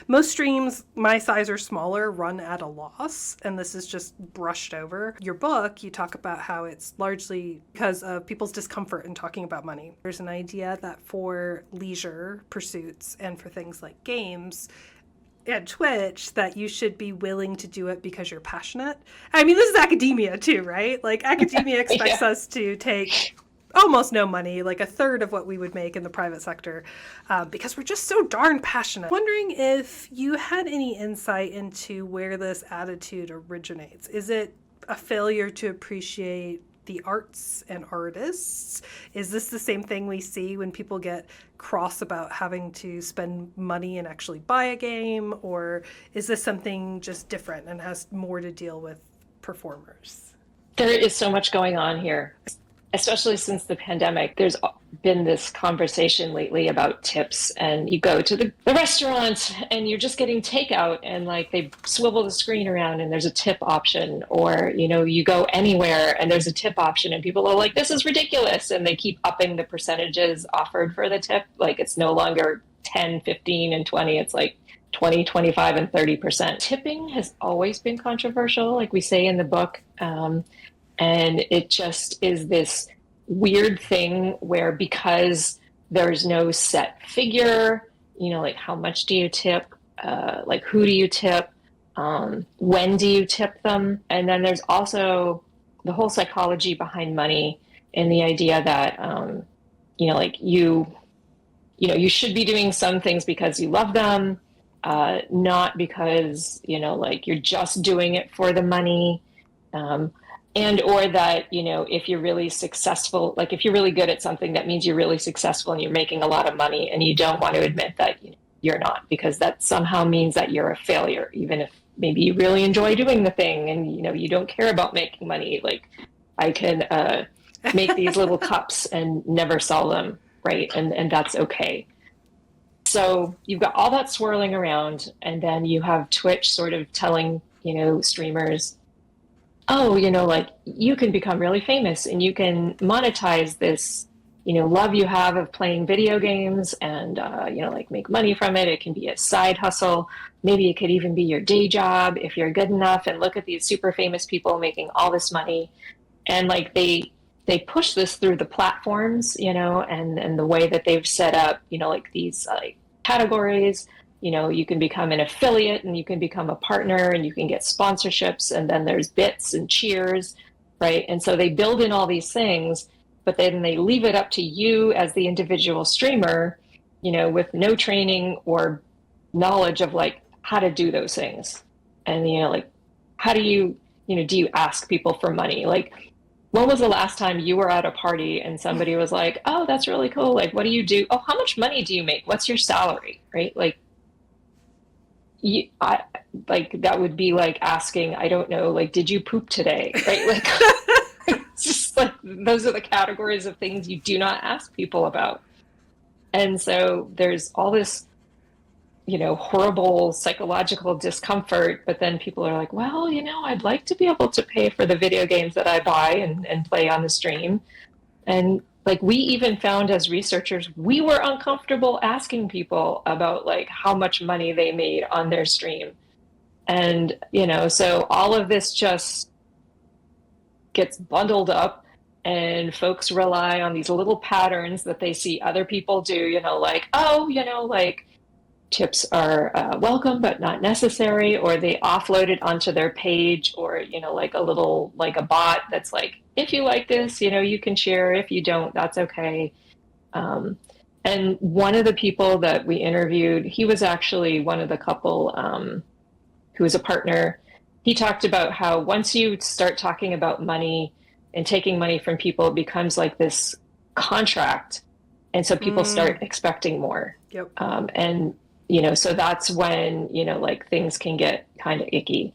Most streams my size or smaller run at a loss, and this is just brushed over. Your book, you talk about how it's largely because of people's discomfort in talking about money. There's an idea that for leisure pursuits and for things like games, at Twitch, that you should be willing to do it because you're passionate. I mean, this is academia too, right? Like, academia expects Yeah. us to take almost no money, like a third of what we would make in the private sector, because we're just so darn passionate. Wondering if you had any insight into where this attitude originates. Is it a failure to appreciate the arts and artists? Is this the same thing we see when people get cross about having to spend money and actually buy a game? Or is this something just different and has more to deal with performers? There is so much going on here, especially since the pandemic. There's been this conversation lately about tips, and you go to the restaurant and you're just getting takeout, and like they swivel the screen around and there's a tip option, or you go anywhere and there's a tip option, and people are like, this is ridiculous, and they keep upping the percentages offered for the tip. Like, it's no longer 10, 15, and 20, it's like 20, 25, and 30%. Tipping has always been controversial, like we say in the book. And it just is this weird thing where, because there's no set figure, like how much do you tip, like who do you tip, when do you tip them? And then there's also the whole psychology behind money, and the idea that, like you should be doing some things because you love them, not because, like you're just doing it for the money. And or that, if you're really successful, like if you're really good at something, that means you're really successful and you're making a lot of money, and you don't want to admit that you're not, because that somehow means that you're a failure, even if maybe you really enjoy doing the thing and you don't care about making money. Like, I can make these little cups and never sell them, right? And that's okay. So you've got all that swirling around, and then you have Twitch sort of telling streamers, oh, like you can become really famous and you can monetize this, love you have of playing video games, and, like make money from it. It can be a side hustle. Maybe it could even be your day job if you're good enough. And look at these super famous people making all this money. And like they push this through the platforms, and the way that they've set up, like these like categories. You can become an affiliate, and you can become a partner, and you can get sponsorships, and then there's bits and cheers, right? And so they build in all these things, but then they leave it up to you as the individual streamer, with no training or knowledge of like how to do those things. And, like, how do do you ask people for money? Like, when was the last time you were at a party and somebody was like, oh, that's really cool. Like, what do you do? Oh, how much money do you make? What's your salary? Right? Like, I, like that would be like asking, I don't know, like, did you poop today? Right? Like, it's just like, those are the categories of things you do not ask people about. And so there's all this, horrible psychological discomfort, but then people are like, well, I'd like to be able to pay for the video games that I buy and play on the stream. And like, we even found as researchers, we were uncomfortable asking people about like how much money they made on their stream. And, so all of this just gets bundled up, and folks rely on these little patterns that they see other people do, like, oh, like tips are welcome but not necessary, or they offload it onto their page, or like a little, like a bot that's like, if you like this, you can share. If you don't, that's okay. And one of the people that we interviewed, he was actually one of the couple who was a partner. He talked about how once you start talking about money and taking money from people, it becomes like this contract, and so people start expecting more. Yep. And so that's when like things can get kind of icky.